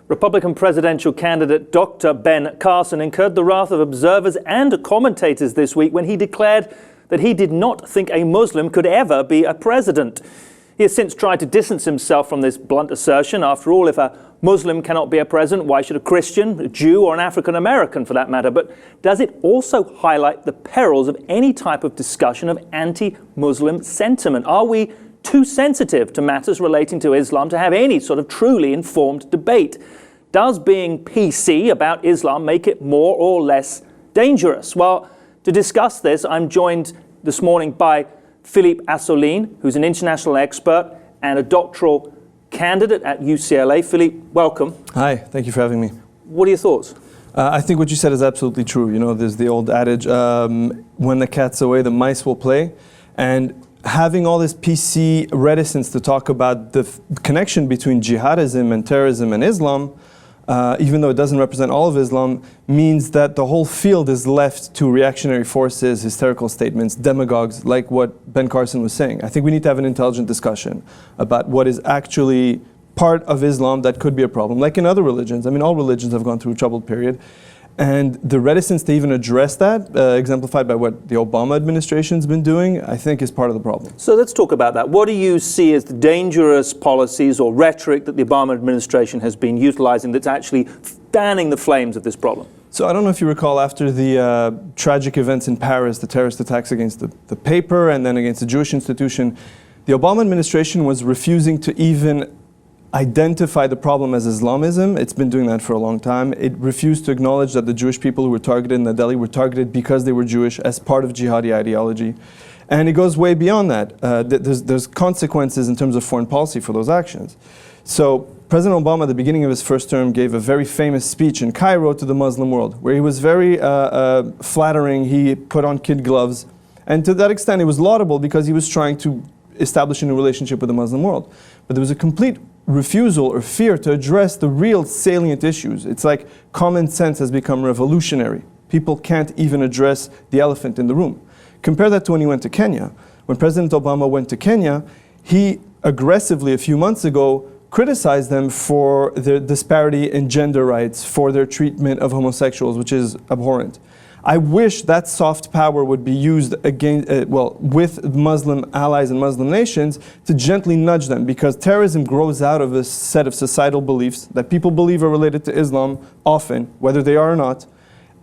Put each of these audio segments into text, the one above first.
Republican presidential candidate Dr. Ben Carson incurred the wrath of observers and commentators this week when he declared that he did not think a Muslim could ever be a president. He has since tried to distance himself from this blunt assertion. After all, if a Muslim cannot be a president, why should a Christian, a Jew, or an African American for that matter? But does it also highlight the perils of any type of discussion of anti-Muslim sentiment? Are we too sensitive to matters relating to Islam to have any sort of truly informed debate? Does being PC about Islam make it more or less dangerous? Well, to discuss this, I'm joined this morning by Philippe Assouline, who's an international expert and a doctoral candidate at UCLA. Philippe, welcome. Hi, thank you for having me. What are your thoughts? I think what you said is absolutely true. You know, there's the old adage, when the cat's away, the mice will play. And having all this PC reticence to talk about the connection between jihadism and terrorism and Islam, even though it doesn't represent all of Islam, means that the whole field is left to reactionary forces, hysterical statements, demagogues, like what Ben Carson was saying. I think we need to have an intelligent discussion about what is actually part of Islam that could be a problem, like in other religions. I mean, all religions have gone through a troubled period. And the reticence to even address that, exemplified by what the Obama administration's been doing, I think is part of the problem. So let's talk about that. What do you see as the dangerous policies or rhetoric that the Obama administration has been utilizing that's actually fanning the flames of this problem? So I don't know if you recall, after the tragic events in Paris, the terrorist attacks against the paper and then against the Jewish institution, the Obama administration was refusing to even identify the problem as Islamism. It's been doing that for a long time. It refused to acknowledge that the Jewish people who were targeted in Delhi were targeted because they were Jewish as part of jihadi ideology. And it goes way beyond that. There's consequences in terms of foreign policy for those actions. So President Obama, at the beginning of his first term, gave a very famous speech in Cairo to the Muslim world, where he was very flattering. He put on kid gloves. And to that extent, it was laudable because he was trying to establish a new relationship with the Muslim world. But there was a complete refusal or fear to address the real salient issues. It's like common sense has become revolutionary. People can't even address the elephant in the room. Compare that to when he went to Kenya. When President Obama went to Kenya, he aggressively, a few months ago, criticized them for their disparity in gender rights, for their treatment of homosexuals, which is abhorrent. I wish that soft power would be used against, with Muslim allies and Muslim nations to gently nudge them, because terrorism grows out of a set of societal beliefs that people believe are related to Islam often, whether they are or not.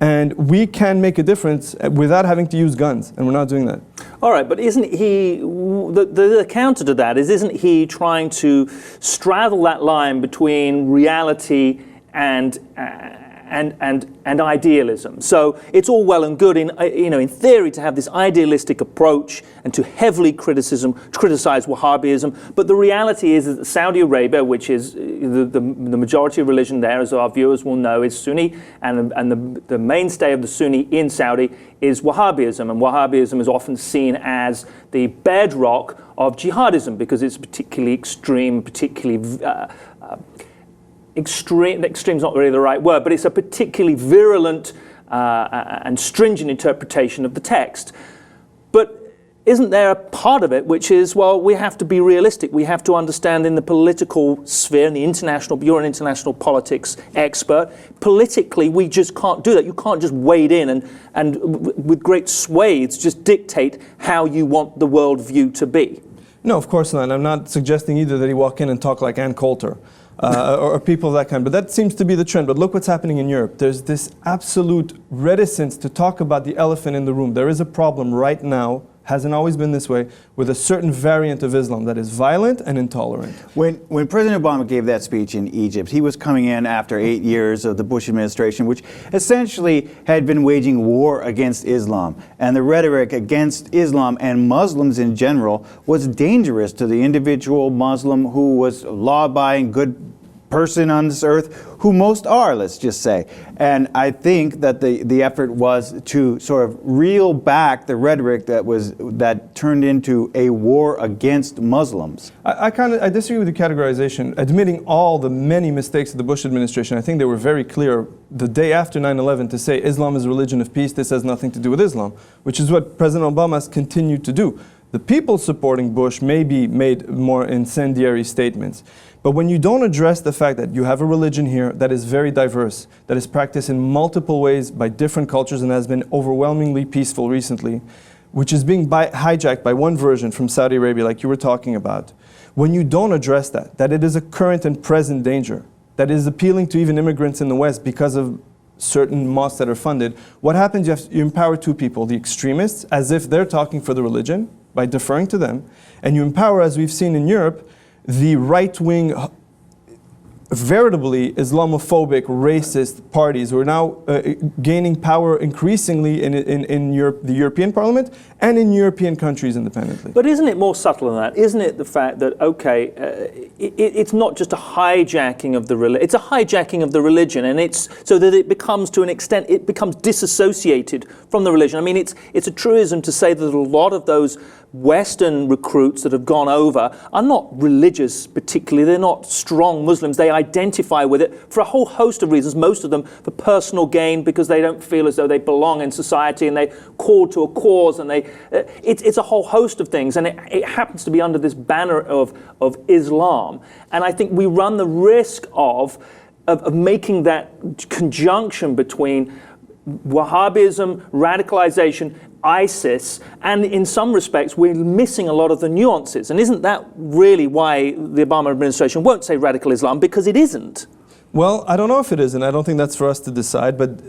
And we can make a difference without having to use guns, and we're not doing that. All right, but isn't he, the counter to that is, isn't he trying to straddle that line between reality and idealism? So it's all well and good in theory to have this idealistic approach and to heavily criticize Wahhabism, but the reality is that Saudi Arabia, which is the majority of religion there, as our viewers will know, is Sunni, and the mainstay of the Sunni in Saudi is Wahhabism, and Wahhabism is often seen as the bedrock of jihadism because it's particularly extreme, extreme's not really the right word, but it's a particularly virulent and stringent interpretation of the text. But isn't there a part of it which is, well, we have to be realistic. We have to understand in the political sphere, in the international, you're an international politics expert, politically we just can't do that. You can't just wade in and with great swathes just dictate how you want the worldview to be. No, of course not. I'm not suggesting either that he walk in and talk like Ann Coulter. Or people of that kind. But that seems to be the trend. But look what's happening in Europe. There's this absolute reticence to talk about the elephant in the room. There is a problem right now, hasn't always been this way, with a certain variant of Islam that is violent and intolerant. When President Obama gave that speech in Egypt, he was coming in after 8 years of the Bush administration, which essentially had been waging war against Islam. And the rhetoric against Islam and Muslims in general was dangerous to the individual Muslim who was law-abiding, good person on this earth, who most are, let's just say. And I think that the effort was to sort of reel back the rhetoric that turned into a war against Muslims. I disagree with the categorization. Admitting all the many mistakes of the Bush administration, I think they were very clear the day after 9/11 to say Islam is a religion of peace, this has nothing to do with Islam, which is what President Obama has continued to do. The people supporting Bush maybe made more incendiary statements. But when you don't address the fact that you have a religion here that is very diverse, that is practiced in multiple ways by different cultures and has been overwhelmingly peaceful recently, which is being hijacked by one version from Saudi Arabia, like you were talking about, when you don't address that it is a current and present danger, that is appealing to even immigrants in the West because of certain mosques that are funded, what happens, you empower two people, the extremists, as if they're talking for the religion, by deferring to them, and you empower, as we've seen in Europe, the right-wing, veritably Islamophobic, racist parties who are now gaining power increasingly in Europe, the European Parliament and in European countries independently. But isn't it more subtle than that? Isn't it the fact that, okay, it's not just a hijacking of the religion, it's a hijacking of the religion, and it's so that it becomes, to an extent, it becomes disassociated from the religion. I mean, it's a truism to say that a lot of those Western recruits that have gone over are not religious particularly, they're not strong Muslims, they identify with it for a whole host of reasons, most of them for personal gain, because they don't feel as though they belong in society and they call to a cause, and it's a whole host of things, and it happens to be under this banner of Islam. And I think we run the risk of making that conjunction between Wahhabism, radicalization, ISIS, and in some respects we're missing a lot of the nuances. And isn't that really why the Obama administration won't say radical Islam? Because it isn't. Well, I don't know if it is, and I don't think that's for us to decide, but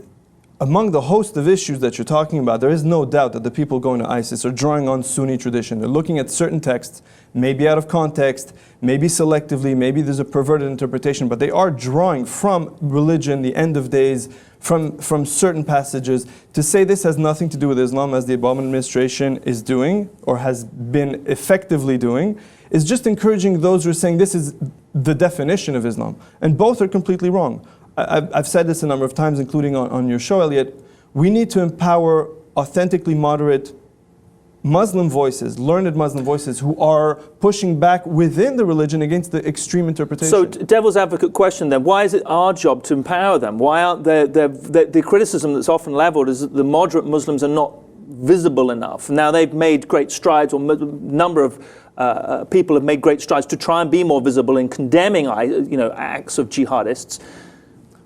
among the host of issues that you're talking about, there is no doubt that the people going to ISIS are drawing on Sunni tradition. They're looking at certain texts, maybe out of context, maybe selectively, maybe there's a perverted interpretation, but they are drawing from religion, the end of days, from certain passages. To say this has nothing to do with Islam, as the Obama administration is doing, or has been effectively doing, is just encouraging those who are saying this is the definition of Islam. And both are completely wrong. I've said this a number of times, including on your show, Elliot. We need to empower authentically moderate Muslim voices, learned Muslim voices, who are pushing back within the religion against the extreme interpretation. So, devil's advocate question then, why is it our job to empower them? Why aren't the criticism that's often leveled is that the moderate Muslims are not visible enough? Now, they've made great strides, or a number of people have made great strides to try and be more visible in condemning acts of jihadists.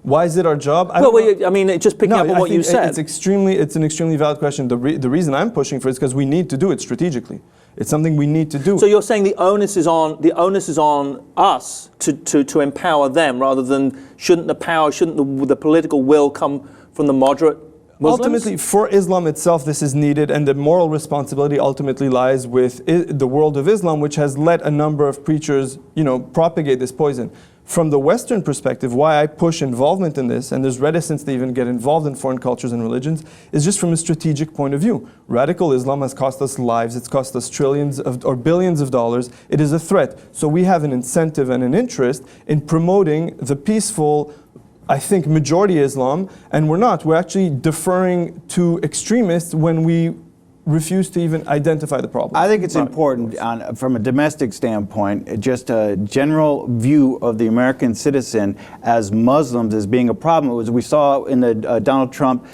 Why is it our job? I mean, just picking up on what you said. It's an extremely valid question. The reason I'm pushing for it is because we need to do it strategically. It's something we need to do. So you're saying the onus is on us to empower them, rather than shouldn't the political will come from the moderate Muslims? Ultimately, for Islam itself, this is needed, and the moral responsibility ultimately lies with the world of Islam, which has let a number of preachers, propagate this poison. From the Western perspective, why I push involvement in this, and there's reticence to even get involved in foreign cultures and religions, is just from a strategic point of view. Radical Islam has cost us lives, it's cost us trillions or billions of dollars. It is a threat. So we have an incentive and an interest in promoting the peaceful, I think, majority Islam, and we're not. We're actually deferring to extremists when we refuse to even identify the problem. I think it's important, from a domestic standpoint, just a general view of the American citizen as Muslims as being a problem. It was, we saw in the Donald Trump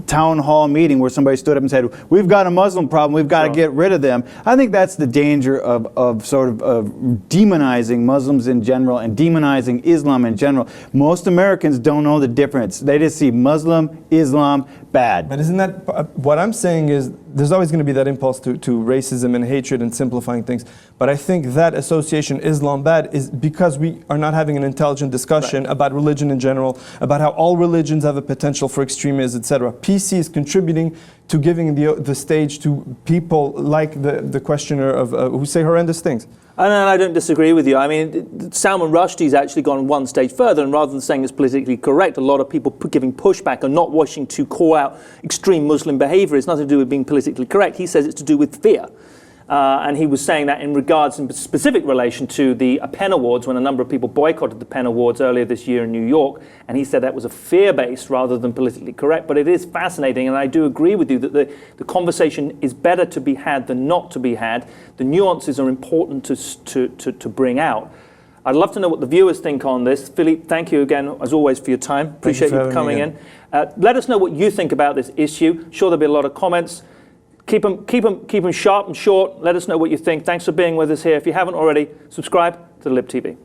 town hall meeting where somebody stood up and said, we've got a Muslim problem, we've got to get rid of them. I think that's the danger of demonizing Muslims in general and demonizing Islam in general. Most Americans don't know the difference. They just see Muslim, Islam, bad. But isn't that, what I'm saying is, there's always going to be that impulse to racism and hatred and simplifying things. But I think that association, Islam bad, is because we are not having an intelligent discussion about religion in general, about how all religions have a potential for extremism, etc. PC is contributing to giving the stage to people like the questioner who say horrendous things. And I don't disagree with you. I mean, Salman Rushdie's actually gone one stage further, and rather than saying it's politically correct, a lot of people giving pushback and not wishing to call out extreme Muslim behavior. It's nothing to do with being politically correct. He says it's to do with fear. And he was saying that in regards, in specific relation to the PEN Awards, when a number of people boycotted the PEN Awards earlier this year in New York, and he said that was a fear-based rather than politically correct. But it is fascinating, and I do agree with you that the conversation is better to be had than not to be had. The nuances are important to bring out. I'd love to know what the viewers think on this. Philippe, thank you again, as always, for your time. Appreciate you coming in. Let us know what you think about this issue. Sure, there'll be a lot of comments. Keep them sharp and short. Let us know what you think. Thanks for being with us here. If you haven't already, subscribe to LipTV.